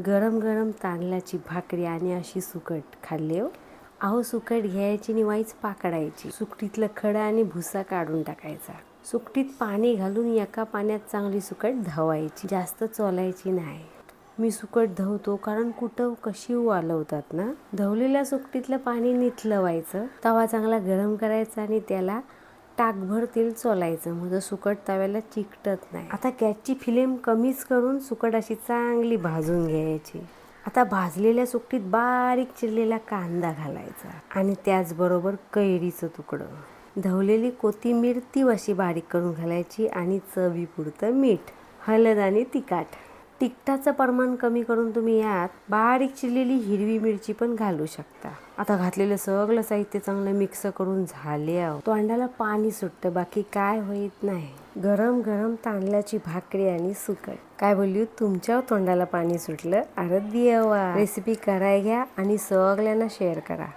गरम गरम तांदळाची भाकरी आणि अशी सुकट खाल्ली हो. अहो सुकट घ्यायची आणि वाईच पाकडायची. सुकटीतलं खडा आणि भुसा काढून टाकायचा. सुकटीत पाणी घालून एका पाण्यात चांगली सुकट धवायची, जास्त चोलायची नाही. मी सुकट धवतो कारण कुठं कशी वालवतात ना. धवलेल्या सुकटीतलं पाणी निथलं व्हायचं, तवा चांगला गरम करायचा आणि त्याला टाकभर तेल चोलायचं, म्हणजे सुकट तव्याला चिकटत नाही. आता गॅसची फ्लेम कमीच करून सुकट अशी चांगली भाजून घ्यायची. आता भाजलेल्या सुकटीत बारीक चिरलेला कांदा घालायचा आणि त्याचबरोबर कैरीचं तुकडं, धवलेली कोथिंबीर ती अशी बारीक करून घालायची आणि चवीपुरतं मीठ, हळद आणि तिखटाचं प्रमाण कमी करून तुम्ही यात बारीक चिरलेली हिरवी मिरची पण घालू शकता. आता घातलेलं सगळं साहित्य चांगलं मिक्स करून झाले. तोंडाला पाणी सुटतं, बाकी काय होत नाही. गरम गरम तांदळाची भाकरी आणि सुकट. काय बोलली तुमच्या तोंडाला पाणी सुटलं? अरे देवा, रेसिपी कराय घ्या आणि सगळ्यांना शेअर करा.